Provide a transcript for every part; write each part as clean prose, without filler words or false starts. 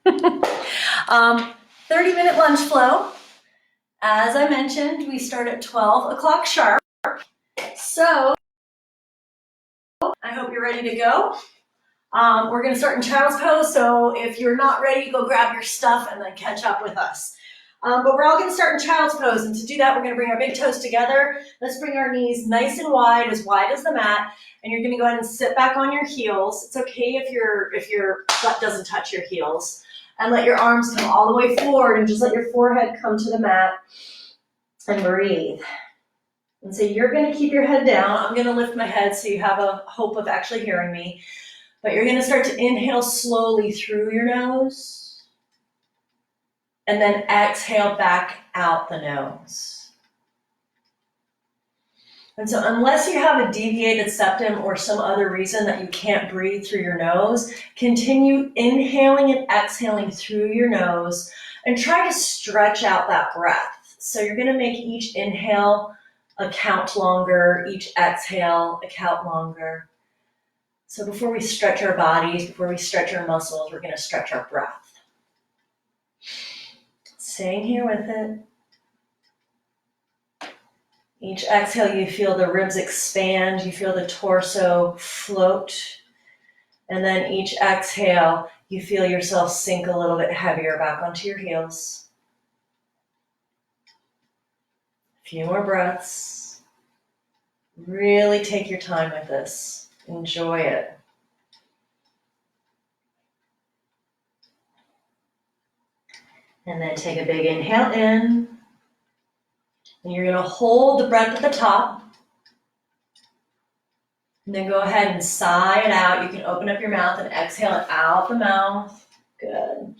30-minute lunch flow. As I mentioned, we start at 12 o'clock sharp. So I hope you're ready to go. We're going to start in child's pose, so if you're not ready, go grab your stuff and then catch up with us. But we're all going to start in child's pose, and to do that, we're going to bring our big toes together. Let's bring our knees nice and wide as the mat, and you're going to go ahead and sit back on your heels. It's okay if your butt doesn't touch your heels, and let your arms come all the way forward, and just let your forehead come to the mat, and breathe. And so you're going to keep your head down. I'm going to lift my head so you have a hope of actually hearing me. But you're going to start to inhale slowly through your nose, and then exhale back out the nose. And so unless you have a deviated septum or some other reason that you can't breathe through your nose, continue inhaling and exhaling through your nose and try to stretch out that breath. So you're going to make each inhale a count longer, each exhale a count longer. So before we stretch our bodies, before we stretch our muscles, we're going to stretch our breath. Staying here with it. Each exhale, you feel the ribs expand, you feel the torso float. And then each exhale, you feel yourself sink a little bit heavier back onto your heels. A few more breaths. Really take your time with this. Enjoy it. And then take a big inhale in. And you're going to hold the breath at the top. And then go ahead and sigh it out. You can open up your mouth and exhale it out the mouth. Good.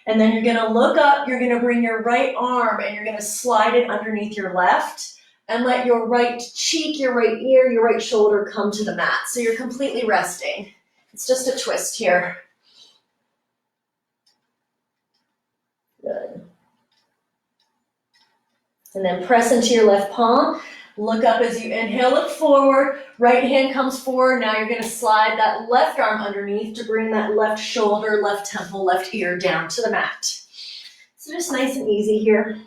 And then you're going to look up. You're going to bring your right arm and you're going to slide it underneath your left. And let your right cheek, your right ear, your right shoulder come to the mat. So you're completely resting. It's just a twist here. Good. And then press into your left palm. Look up as you inhale, look forward. Right hand comes forward. Now you're going to slide that left arm underneath to bring that left shoulder, left temple, left ear down to the mat. So just nice and easy here.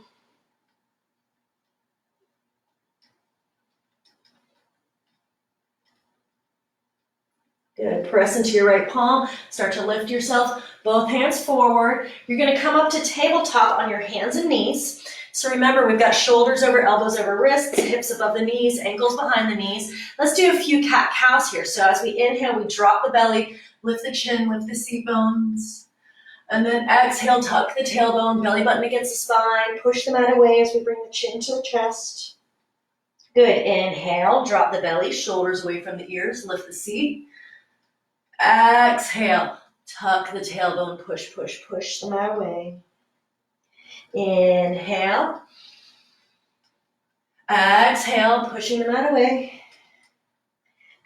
Good. Press into your right palm. Start to lift yourself. Both hands forward. You're going to come up to tabletop on your hands and knees. So remember, we've got shoulders over elbows over wrists, hips above the knees, ankles behind the knees. Let's do a few cat-cows here. So as we inhale, we drop the belly, lift the chin, lift the seat bones. And then exhale, tuck the tailbone, belly button against the spine. Push the mat away as we bring the chin to the chest. Good. Inhale, drop the belly, shoulders away from the ears, lift the seat. Exhale, tuck the tailbone, push, push, push the mat away. Inhale. Exhale, pushing the mat away.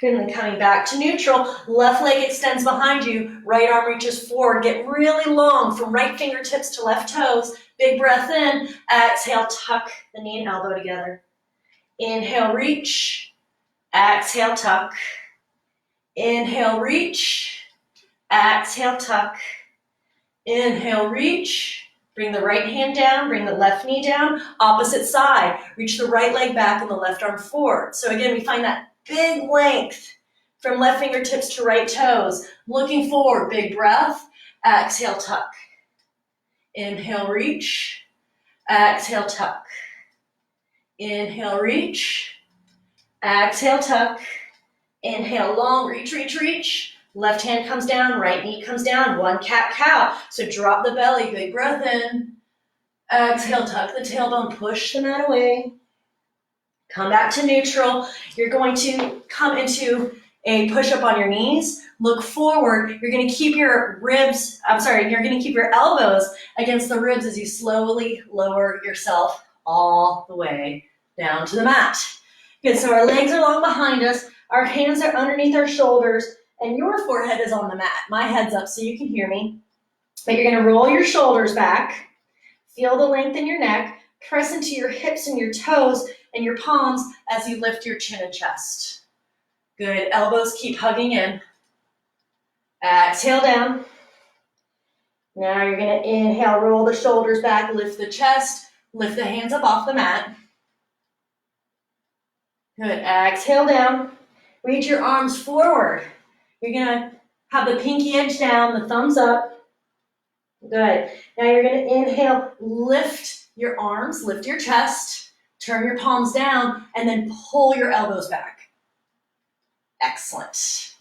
Good, and then coming back to neutral. Left leg extends behind you. Right arm reaches forward. Get really long from right fingertips to left toes. Big breath in. Exhale, tuck the knee and elbow together. Inhale, reach. Exhale, tuck. Inhale, reach. Exhale, tuck. Inhale, reach. Bring the right hand down, bring the left knee down, opposite side. Reach the right leg back and the left arm forward. So again, we find that big length from left fingertips to right toes. Looking forward, big breath. Exhale, tuck. Inhale, reach. Exhale, tuck. Inhale, reach. Exhale, tuck. Inhale, long, reach, reach, reach. Left hand comes down, right knee comes down, one cat-cow. So drop the belly, big breath in. Exhale, tuck the tailbone, push the mat away. Come back to neutral. You're going to come into a push-up on your knees. Look forward. You're going to keep your you're going to keep your elbows against the ribs as you slowly lower yourself all the way down to the mat. Good, so our legs are long behind us. Our hands are underneath our shoulders. And your forehead is on the mat. My head's up so you can hear me. But you're going to roll your shoulders back. Feel the length in your neck. Press into your hips and your toes and your palms as you lift your chin and chest. Good. Elbows keep hugging in. Exhale down. Now you're gonna inhale, roll the shoulders back, lift the chest, lift the hands up off the mat. Good, exhale down. Reach your arms forward. You're gonna have the pinky edge down, the thumbs up. Good. Now you're gonna inhale, lift your arms, lift your chest, turn your palms down, and then pull your elbows back. Excellent.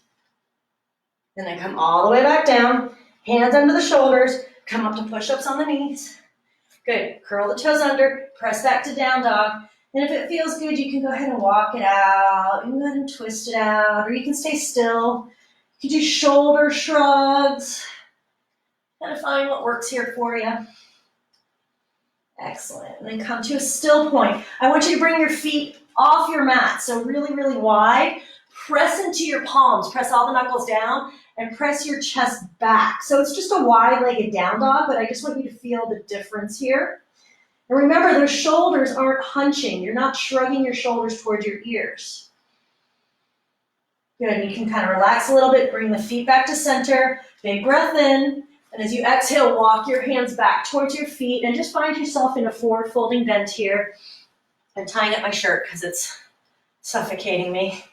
And then come all the way back down, hands under the shoulders, come up to push-ups on the knees. Good, curl the toes under, press back to down dog. And if it feels good, you can go ahead and walk it out. You can go ahead and twist it out, or you can stay still. You can do shoulder shrugs. Kind of find what works here for you. Excellent. And then come to a still point. I want you to bring your feet off your mat, so really, really wide. Press into your palms. Press all the knuckles down and press your chest back. So it's just a wide-legged down dog, but I just want you to feel the difference here. And remember, those shoulders aren't hunching. You're not shrugging your shoulders towards your ears. Good. You can kind of relax a little bit. Bring the feet back to center. Big breath in. And as you exhale, walk your hands back towards your feet and just find yourself in a forward folding bend here. I'm tying up my shirt because it's suffocating me.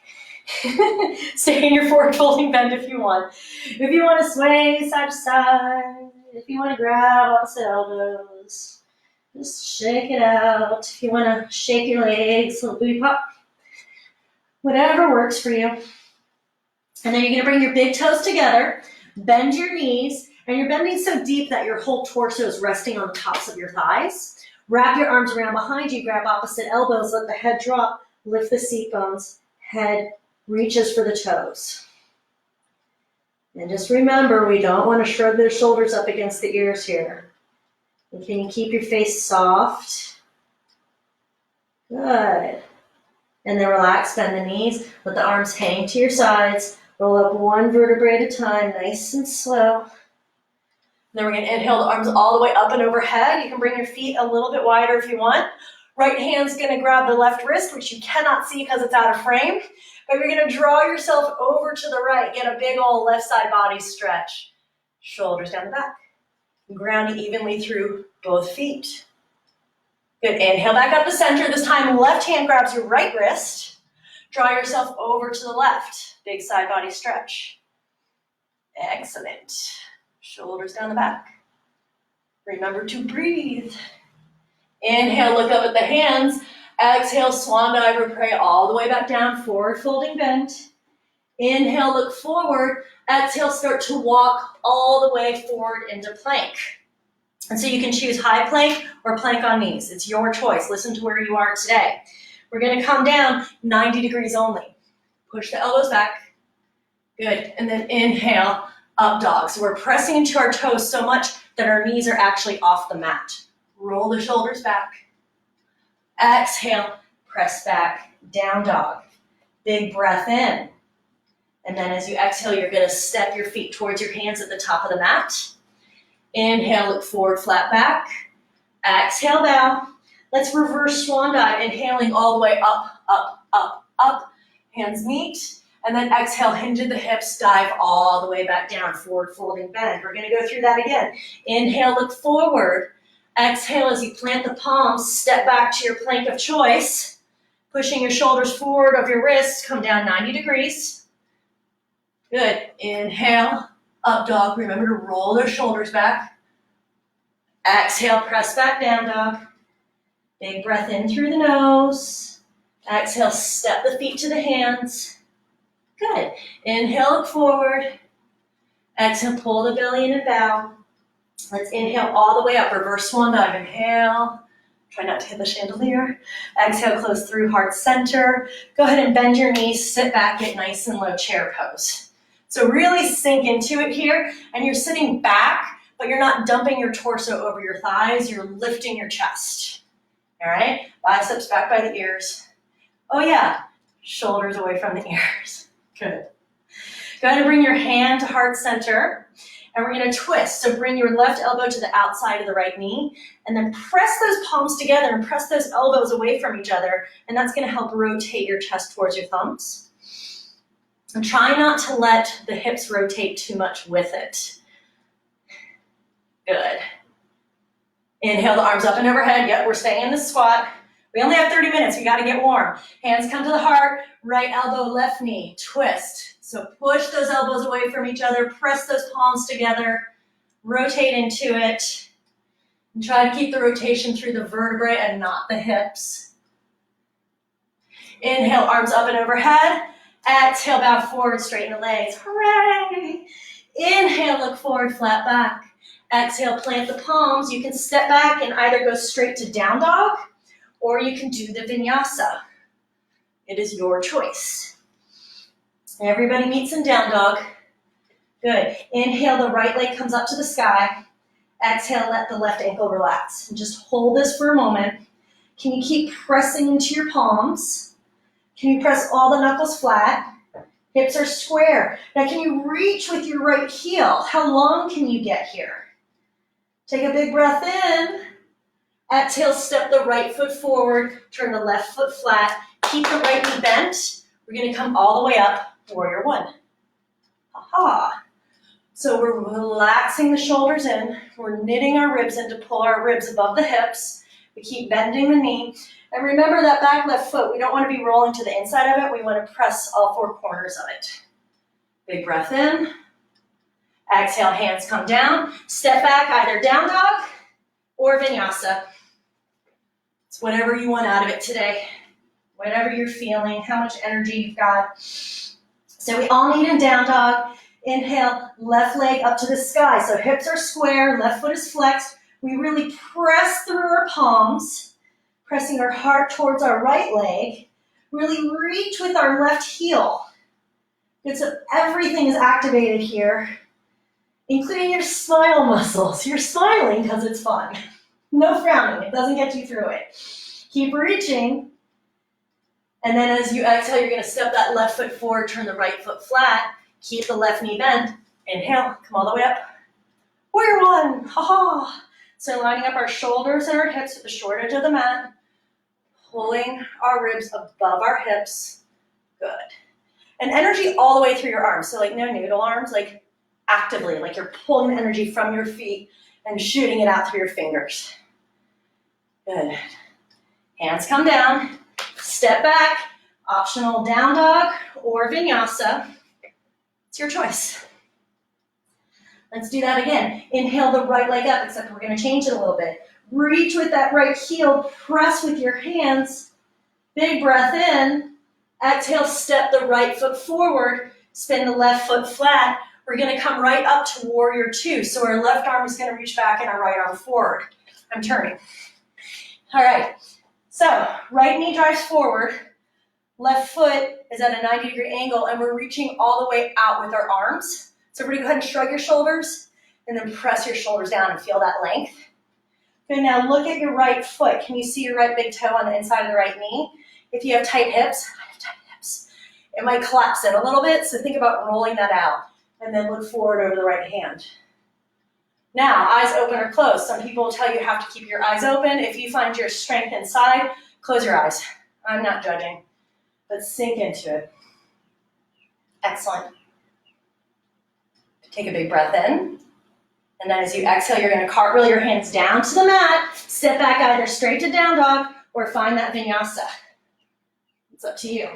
Stay in your forward folding bend if you want. If you want to sway side to side, if you want to grab opposite elbows, just shake it out. If you want to shake your legs, little booty pop, whatever works for you. And then you're going to bring your big toes together, bend your knees, and you're bending so deep that your whole torso is resting on the tops of your thighs. Wrap your arms around behind you, grab opposite elbows, let the head drop, lift the seat bones, head reaches for the toes. And just remember, we don't want to shrug the shoulders up against the ears here. And can you keep your face soft? Good. And then relax, bend the knees, let the arms hang to your sides, roll up one vertebrae at a time, nice and slow. Then we're going to inhale the arms all the way up and overhead. You can bring your feet a little bit wider if you want. Right hand's going to grab the left wrist, which you cannot see because it's out of frame. But you're going to draw yourself over to the right. Get a big old left side body stretch. Shoulders down the back. Grounding evenly through both feet. Good. Inhale back up to center. This time, left hand grabs your right wrist. Draw yourself over to the left. Big side body stretch. Excellent. Shoulders down the back. Remember to breathe. Inhale, look up at the hands. Exhale, swan dive or pray all the way back down, forward folding bend. Inhale, look forward. Exhale, start to walk all the way forward into plank. And so you can choose high plank or plank on knees. It's your choice. Listen to where you are today. We're going to come down 90 degrees only. Push the elbows back. Good. And then inhale, up dog. So we're pressing into our toes so much that our knees are actually off the mat. Roll the shoulders back. Exhale, press back, down dog. Big breath in. And then as you exhale, you're going to step your feet towards your hands at the top of the mat. Inhale, look forward, flat back. Exhale, bow. Let's reverse swan dive, inhaling all the way up, up, up, up. Hands meet. And then exhale, hinge at the hips, dive all the way back down, forward folding bend. We're going to go through that again. Inhale, look forward. Exhale as you plant the palms, step back to your plank of choice. Pushing your shoulders forward of your wrists, come down 90 degrees. Good. Inhale, up dog. Remember to roll those shoulders back. Exhale, press back, down dog. Big breath in through the nose. Exhale, step the feet to the hands. Good. Inhale, look forward. Exhale, pull the belly in and bow. Let's inhale all the way up. Reverse swan dive. Inhale. Try not to hit the chandelier. Exhale, close through heart center. Go ahead and bend your knees. Sit back, get nice and low, chair pose. So really sink into it here. And you're sitting back, but you're not dumping your torso over your thighs. You're lifting your chest. All right? Biceps back by the ears. Oh yeah. Shoulders away from the ears. Good. Go ahead and bring your hand to heart center, and we're going to twist. So bring your left elbow to the outside of the right knee, and then press those palms together and press those elbows away from each other, and that's going to help rotate your chest towards your thumbs. And try not to let the hips rotate too much with it. Good. Inhale the arms up and overhead. Yep, we're staying in the squat. We only have 30 minutes. We got to get warm. Hands come to the heart. Right elbow, left knee. Twist. So push those elbows away from each other. Press those palms together. Rotate into it. And try to keep the rotation through the vertebrae and not the hips. Inhale, arms up and overhead. Exhale, bow forward, straighten the legs. Hooray! Inhale, look forward, flat back. Exhale, plant the palms. You can step back and either go straight to down dog, or you can do the vinyasa. It is your choice. Everybody meets in down dog. Good. Inhale, the right leg comes up to the sky. Exhale, let the left ankle relax. And just hold this for a moment. Can you keep pressing into your palms? Can you press all the knuckles flat? Hips are square. Now can you reach with your right heel? How long can you get here? Take a big breath in. Exhale, step the right foot forward. Turn the left foot flat. Keep the right knee bent. We're going to come all the way up, warrior one. Aha. So we're relaxing the shoulders in. We're knitting our ribs in to pull our ribs above the hips. We keep bending the knee. And remember that back left foot, we don't want to be rolling to the inside of it. We want to press all four corners of it. Big breath in. Exhale, hands come down. Step back, either down dog or vinyasa. It's whatever you want out of it today. Whatever you're feeling, how much energy you've got. So we all need in down dog. Inhale, left leg up to the sky. So hips are square, left foot is flexed. We really press through our palms, pressing our heart towards our right leg. Really reach with our left heel. Good, so everything is activated here, including your smile muscles. You're smiling because it's fun. No frowning, it doesn't get you through it. Keep reaching. And then as you exhale, you're gonna step that left foot forward, turn the right foot flat, keep the left knee bent. Inhale, come all the way up. Warrior one, ha-ha. So lining up our shoulders and our hips at the short edge of the mat, pulling our ribs above our hips. Good. And energy all the way through your arms. So like no noodle arms, like actively, like you're pulling the energy from your feet and shooting it out through your fingers. Good. Hands come down, step back, optional down dog or vinyasa. It's your choice. Let's do that again. Inhale the right leg up, except we're gonna change it a little bit. Reach with that right heel, press with your hands. Big breath in. Exhale, step the right foot forward, spin the left foot flat. We're gonna come right up to warrior two. So our left arm is gonna reach back and our right arm forward. I'm turning. All right, so right knee drives forward. Left foot is at a 90-degree angle and we're reaching all the way out with our arms. So everybody go ahead and shrug your shoulders and then press your shoulders down and feel that length. Good, now look at your right foot. Can you see your right big toe on the inside of the right knee? If you have tight hips, it might collapse it a little bit, so think about rolling that out and then look forward over the right hand. Now, eyes open or closed. Some people will tell you have to keep your eyes open. If you find your strength inside, close your eyes. I'm not judging, but sink into it. Excellent. Take a big breath in. And then as you exhale, you're going to cartwheel your hands down to the mat. Step back either straight to down dog or find that vinyasa. It's up to you.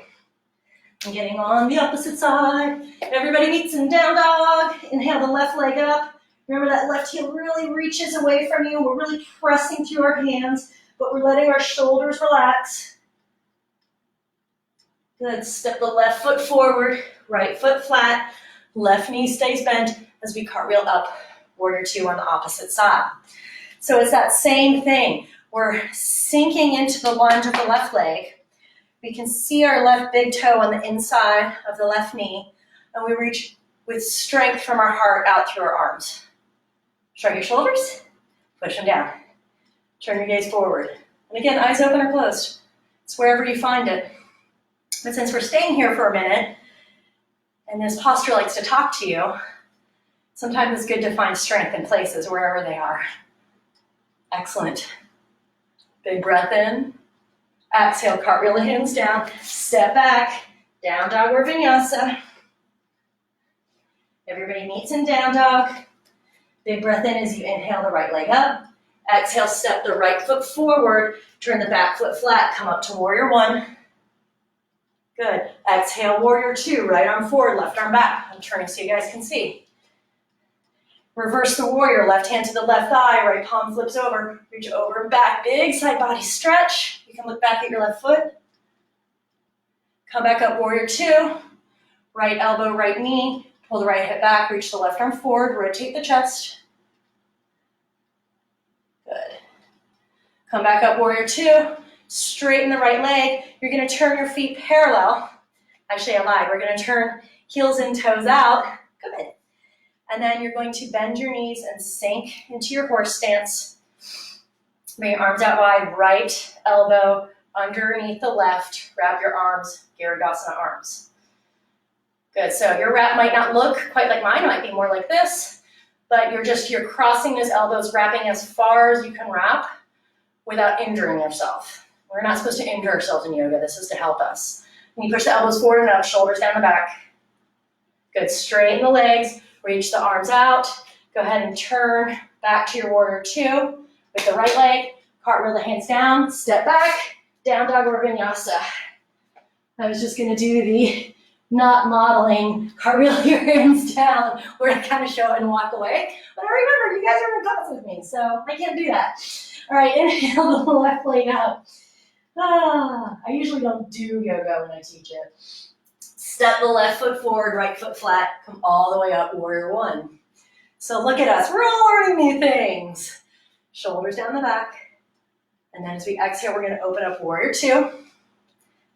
I'm getting on the opposite side. Everybody meets in down dog. Inhale the left leg up. Remember that left heel really reaches away from you. We're really pressing through our hands, but we're letting our shoulders relax. Good. Step the left foot forward, right foot flat. Left knee stays bent as we cartwheel up, warrior two on the opposite side. So it's that same thing. We're sinking into the lunge of the left leg. We can see our left big toe on the inside of the left knee, and we reach with strength from our heart out through our arms. Shrug your shoulders, push them down. Turn your gaze forward. And again, eyes open or closed. It's wherever you find it. But since we're staying here for a minute, and this posture likes to talk to you, sometimes it's good to find strength in places wherever they are. Excellent. Big breath in. Exhale, cartwheel the hands down. Step back, down dog or vinyasa. Everybody meets in down dog. Big breath in as you inhale the right leg up. Exhale, step the right foot forward, turn the back foot flat, come up to warrior one. Good. Exhale, warrior two, right arm forward, left arm back. I'm turning so you guys can see. Reverse the warrior, left hand to the left thigh, right palm flips over, reach over and back, big side body stretch. You can look back at your left foot. Come back up, warrior two, right elbow, right knee, pull the right hip back, reach the left arm forward, rotate the chest. Good. Come back up, warrior two. Straighten the right leg. You're going to turn your feet parallel. Actually, I lied. We're going to turn heels and toes out. Good. And then you're going to bend your knees and sink into your horse stance. Bring your arms out wide. Right elbow underneath the left. Wrap your arms. Garudasana arms. Good. So your wrap might not look quite like mine. It might be more like this. But you're crossing those elbows, wrapping as far as you can wrap without injuring yourself. We're not supposed to injure ourselves in yoga. This is to help us. And you push the elbows forward and up, shoulders down the back. Good. Straighten the legs. Reach the arms out. Go ahead and turn back to your warrior two with the right leg. Cartwheel the hands down. Step back. Down dog or vinyasa. I was just going to do the not modeling cartwheel your hands down where I kind of show it and walk away. But I remember you guys are in class with me, so I can't do that. All right, inhale the left leg up. I usually don't do yoga when I teach it. Step the left foot forward, right foot flat, come all the way up, warrior one. So look at us, we're all learning new things. Shoulders down the back. And then as we exhale, we're gonna open up warrior two.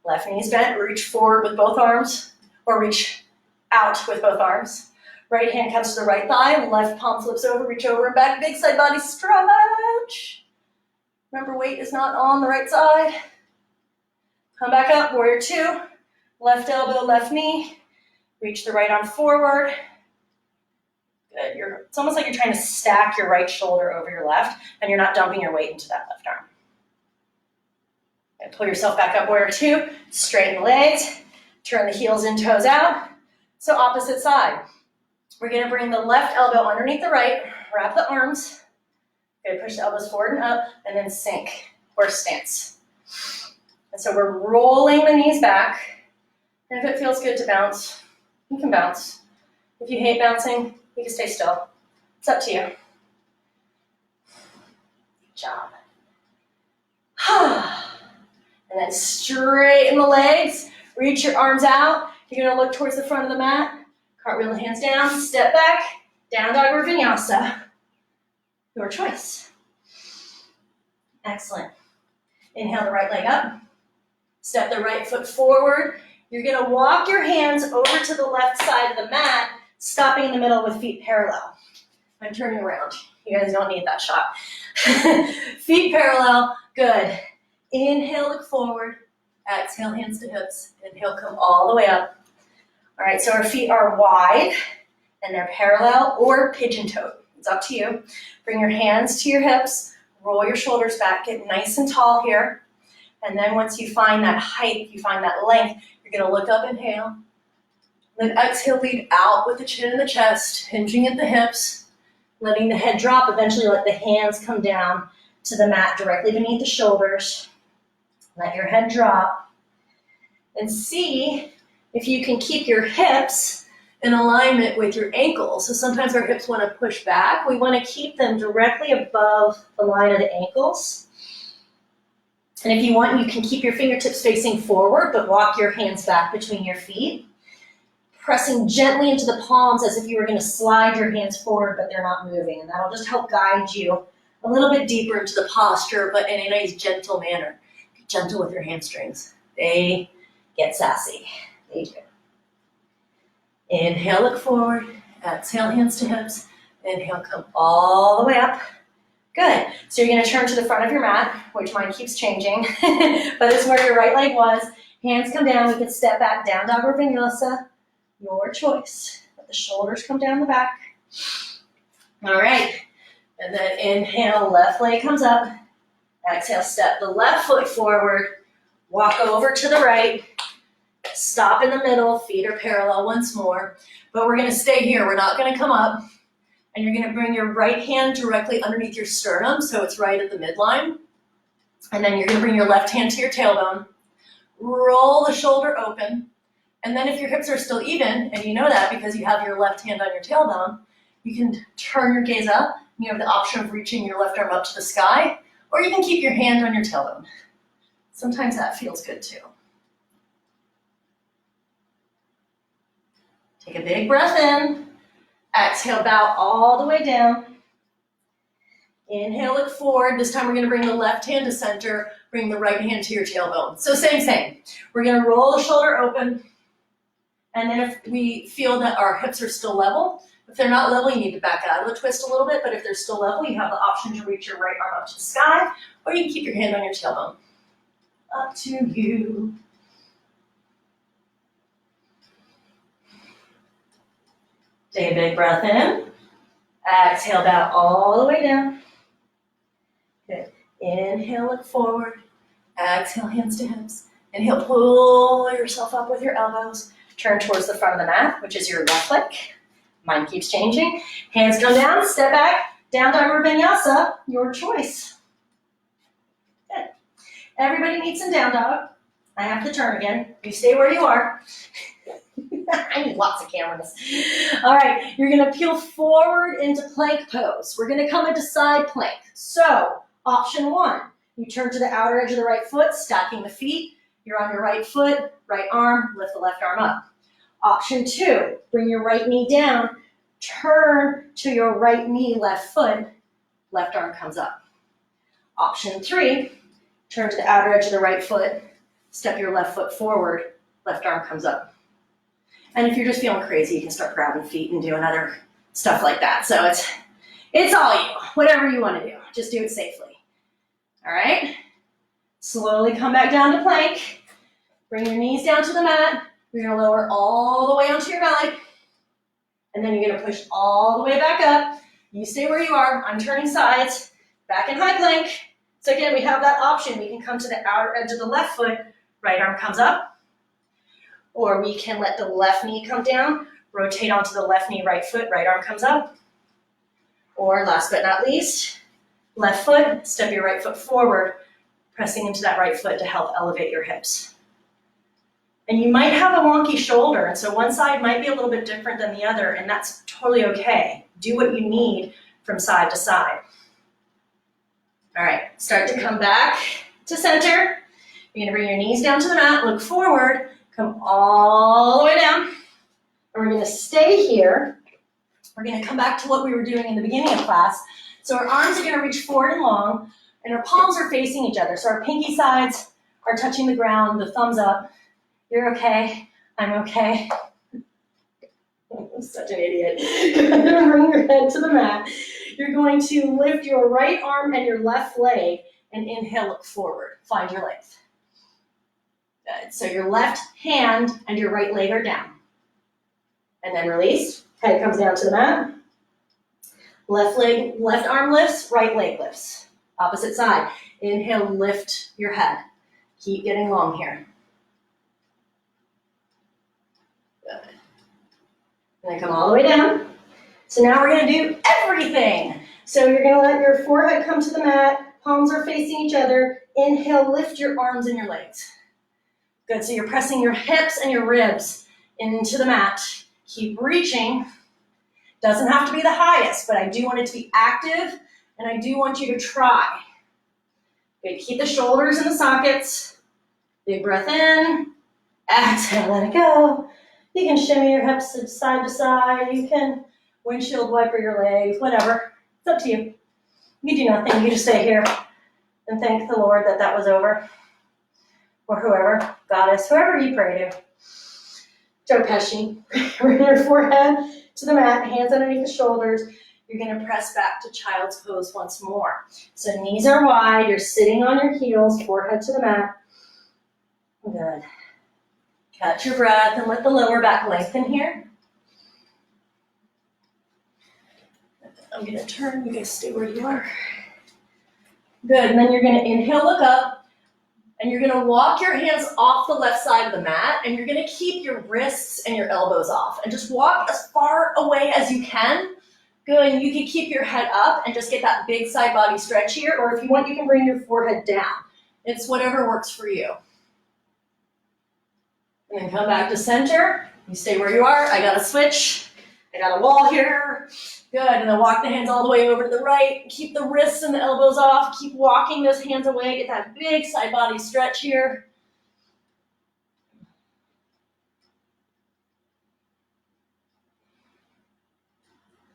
Left knee's bent, reach forward with both arms, or reach out with both arms. Right hand comes to the right thigh, left palm flips over, reach over and back, big side body stretch. Remember, weight is not on the right side. Come back up, warrior two. Left elbow, left knee. Reach the right arm forward. Good. It's almost like you're trying to stack your right shoulder over your left, and you're not dumping your weight into that left arm. And pull yourself back up, warrior two. Straighten the legs. Turn the heels and toes out. So opposite side. We're going to bring the left elbow underneath the right. Wrap the arms. Good. Push the elbows forward and up, and then sink, horse stance. And so we're rolling the knees back. And if it feels good to bounce, you can bounce. If you hate bouncing, you can stay still. It's up to you. Good job. And then straighten the legs. Reach your arms out. You're going to look towards the front of the mat. Cartwheel the hands down. Step back. Down dog or vinyasa. Your choice. Excellent. Inhale the right leg up. Step the right foot forward. You're going to walk your hands over to the left side of the mat, stopping in the middle with feet parallel. I'm turning around. You guys don't need that shot. Feet parallel. Good. Inhale, look forward. Exhale, hands to hips. Inhale, come all the way up. All right, so our feet are wide and they're parallel or pigeon-toed. It's up to you. Bring your hands to your hips. Roll your shoulders back. Get nice and tall here. And then once you find that height, you find that length, you're going to look up, inhale. Then exhale, lead out with the chin in the chest, hinging at the hips, letting the head drop. Eventually let the hands come down to the mat directly beneath the shoulders. Let your head drop. And see if you can keep your hips in alignment with your ankles. So sometimes our hips want to push back. We want to keep them directly above the line of the ankles. And if you want, you can keep your fingertips facing forward, but walk your hands back between your feet, pressing gently into the palms as if you were going to slide your hands forward, but they're not moving. And that'll just help guide you a little bit deeper into the posture, but in a nice, gentle manner. Be gentle with your hamstrings. They get sassy. They do. Inhale, look forward. Exhale, hands to hips. Inhale, come all the way up. Good. So you're going to turn to the front of your mat, which mine keeps changing, but this is where your right leg was. Hands come down. You can step back, down dog or vinyasa. Your choice. Let the shoulders come down the back. All right. And then inhale, left leg comes up. Exhale, step the left foot forward. Walk over to the right. Stop in the middle. Feet are parallel once more. But we're going to stay here. We're not going to come up. And you're gonna bring your right hand directly underneath your sternum, so it's right at the midline. And then you're gonna bring your left hand to your tailbone, roll the shoulder open, and then if your hips are still even, and you know that because you have your left hand on your tailbone, you can turn your gaze up. You have the option of reaching your left arm up to the sky, or you can keep your hand on your tailbone. Sometimes that feels good too. Take a big breath in. Exhale, bow all the way down. Inhale, look forward. This time we're going to bring the left hand to center, bring the right hand to your tailbone. So same. We're going to roll the shoulder open, and then if we feel that our hips are still level, if they're not level, you need to back out of the twist a little bit, but if they're still level, you have the option to reach your right arm up to the sky, or you can keep your hand on your tailbone. Up to you. Take a big breath in. Exhale, bow all the way down. Good. Inhale, look forward. Exhale, hands to hips. Inhale, pull yourself up with your elbows. Turn towards the front of the mat, which is your left leg. Mine keeps changing. Hands come down, step back, down dog vinyasa, your choice. Good. Everybody meets in down dog. I have to turn again. You stay where you are. I need lots of cameras. All right, you're gonna peel forward into plank pose. We're gonna come into side plank. So, option one, you turn to the outer edge of the right foot, stacking the feet. You're on your right foot, right arm, lift the left arm up. Option two, bring your right knee down, turn to your right knee, left foot, left arm comes up. Option three, turn to the outer edge of the right foot, step your left foot forward, left arm comes up. And if you're just feeling crazy, you can start grabbing feet and doing other stuff like that. So it's all you, whatever you want to do. Just do it safely. All right? Slowly come back down to plank. Bring your knees down to the mat. You're going to lower all the way onto your belly. And then you're going to push all the way back up. You stay where you are. I'm turning sides. Back in high plank. So again, we have that option. We can come to the outer edge of the left foot. Right arm comes up. Or we can let the left knee come down, rotate onto the left knee, right foot, right arm comes up. Or last but not least, left foot, step your right foot forward, pressing into that right foot to help elevate your hips. And you might have a wonky shoulder, and so one side might be a little bit different than the other, and that's totally okay. Do what you need from side to side. All right, start to come back to center. You're gonna bring your knees down to the mat, look forward, come all the way down, and we're going to stay here. We're going to come back to what we were doing in the beginning of class. So our arms are going to reach forward and long, and our palms are facing each other. So our pinky sides are touching the ground, the thumbs up. You're okay, I'm okay. I'm such an idiot. You're going to bring your head to the mat. You're going to lift your right arm and your left leg, and inhale, look forward. Find your length. Good. So your left hand and your right leg are down. And then release. Head comes down to the mat. Left arm lifts, right leg lifts. Opposite side. Inhale, lift your head. Keep getting long here. Good. And then come all the way down. So now we're going to do everything. So you're going to let your forehead come to the mat. Palms are facing each other. Inhale, lift your arms and your legs. Good, so you're pressing your hips and your ribs into the mat. Keep reaching. Doesn't have to be the highest, but I do want it to be active, and I do want you to try. Good, keep the shoulders in the sockets. Big breath in. Exhale, let it go. You can shimmy your hips side to side. You can windshield wiper your legs, whatever. It's up to you. You do nothing. You just stay here and thank the Lord that that was over. Or whoever, goddess, whoever you pray to. Joe Pesci. Bring your forehead to the mat, hands underneath the shoulders. You're going to press back to child's pose once more. So knees are wide, you're sitting on your heels, forehead to the mat. Good. Catch your breath and let the lower back lengthen here. I'm going to turn, you guys stay where you are. Good, and then you're going to inhale, look up. And you're going to walk your hands off the left side of the mat, and you're going to keep your wrists and your elbows off. And just walk as far away as you can Good, you can keep your head up and just get that big side body stretch here, or if you want, you can bring your forehead down. It's whatever works for you. And then come back to center. You stay where you are. I got a switch. I got a wall here. Good, and then walk the hands all the way over to the right. Keep the wrists and the elbows off. Keep walking those hands away. Get that big side body stretch here.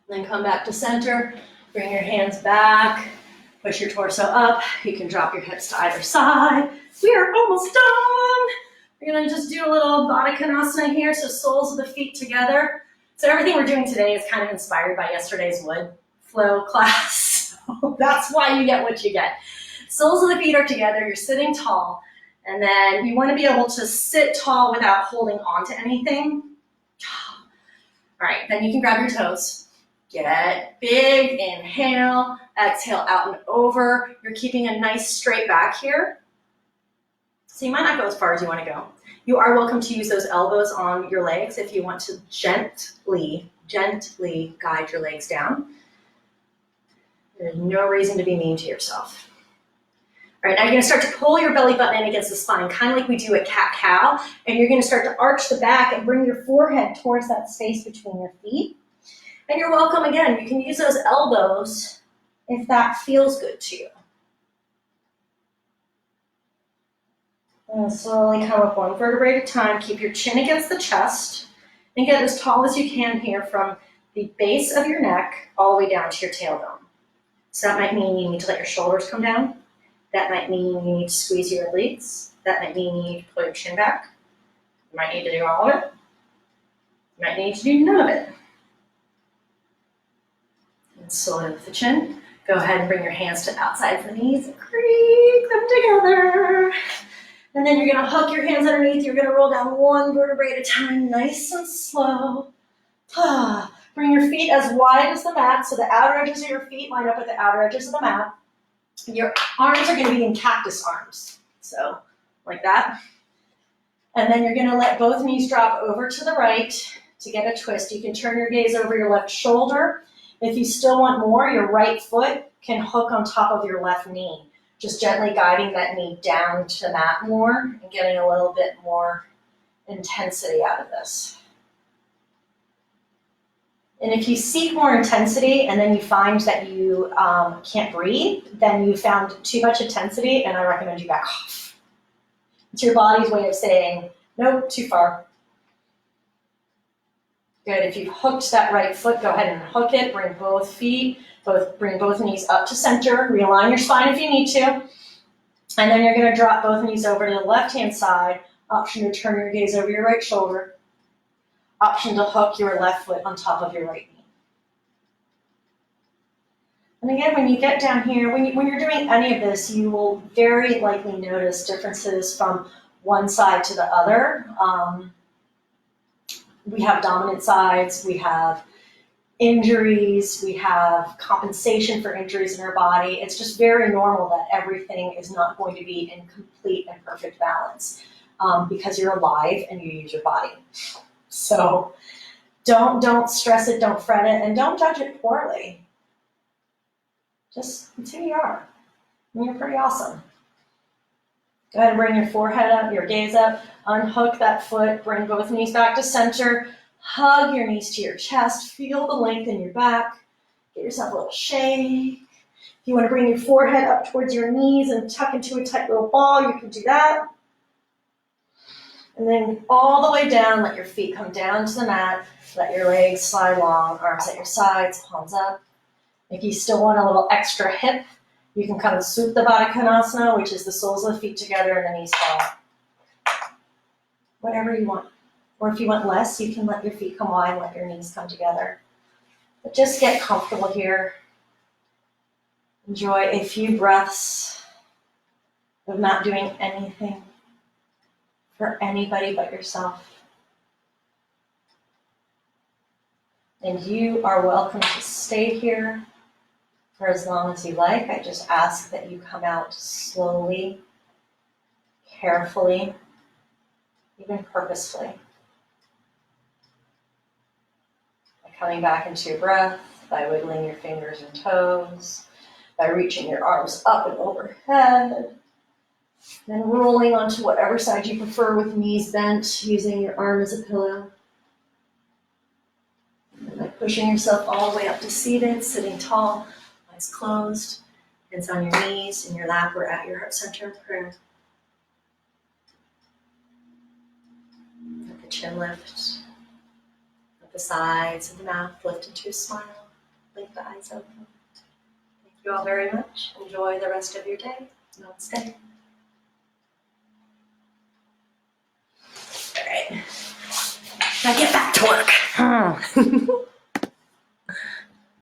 Then come back to center. Bring your hands back. Push your torso up. You can drop your hips to either side. We are almost done. We're gonna just do a little Baddha Konasana here, so soles of the feet together. So everything we're doing today is kind of inspired by yesterday's wood flow class. So that's why you get what you get. Soles of the feet are together, you're sitting tall, and then you wanna be able to sit tall without holding on to anything. All right, then you can grab your toes. Get big, inhale, exhale out and over. You're keeping a nice straight back here. So you might not go as far as you want to go. You are welcome to use those elbows on your legs if you want to gently guide your legs down. There's no reason to be mean to yourself. All right, now you're going to start to pull your belly button in against the spine, kind of like we do at cat-cow, and you're going to start to arch the back and bring your forehead towards that space between your feet. And you're welcome again. You can use those elbows if that feels good to you. And slowly come up one vertebrae at a time. Keep your chin against the chest and get as tall as you can here from the base of your neck all the way down to your tailbone. So that might mean you need to let your shoulders come down. That might mean you need to squeeze your obliques. That might mean you need to pull your chin back. You might need to do all of it. You might need to do none of it. And slowly with the chin, go ahead and bring your hands to outside the knees and creak them together. And then you're gonna hook your hands underneath. You're gonna roll down one vertebrae at a time, nice and slow. Bring your feet as wide as the mat, so the outer edges of your feet line up with the outer edges of the mat. Your arms are gonna be in cactus arms, so like that. And then you're gonna let both knees drop over to the right to get a twist. You can turn your gaze over your left shoulder. If you still want more, your right foot can hook on top of your left knee, just gently guiding that knee down to the mat more and getting a little bit more intensity out of this. And if you seek more intensity and then you find that you can't breathe, then you found too much intensity and I recommend you back off. It's your body's way of saying, nope, too far. Good, if you've hooked that right foot, go ahead and hook it, bring both feet, bring both knees up to center, realign your spine if you need to, and then you're gonna drop both knees over to the left-hand side, option to turn your gaze over your right shoulder, option to hook your left foot on top of your right knee. And again, when you get down here, when you're doing any of this, you will very likely notice differences from one side to the other. We have dominant sides, we have injuries, we have compensation for injuries in our body. It's just very normal that everything is not going to be in complete and perfect balance because you're alive and you use your body. So don't stress it, don't fret it, and don't judge it poorly. Just it's who you are. And you're pretty awesome. Go ahead and bring your forehead up, your gaze up, unhook that foot, bring both knees back to center, hug your knees to your chest, feel the length in your back, get yourself a little shake. If you want to bring your forehead up towards your knees and tuck into a tight little ball, you can do that. And then all the way down, let your feet come down to the mat, let your legs slide long, arms at your sides, palms up. If you still want a little extra hip, you can come and swoop the Baddha Konasana, which is the soles of the feet together and the knees fall. Whatever you want. Or if you want less, you can let your feet come wide and let your knees come together. But just get comfortable here. Enjoy a few breaths of not doing anything for anybody but yourself. And you are welcome to stay here for as long as you like. I just ask that you come out slowly, carefully, even purposefully. By coming back into your breath, by wiggling your fingers and toes, by reaching your arms up and overhead, then rolling onto whatever side you prefer with knees bent, using your arm as a pillow. And by pushing yourself all the way up to seated, sitting tall, eyes closed, hands on your knees, in your lap or at your heart center in prayer. Let the chin lift. Let the sides of the mouth lift into a smile. Blink the eyes open. Thank you all very much. Enjoy the rest of your day. Namaste. All right. Now get back to work.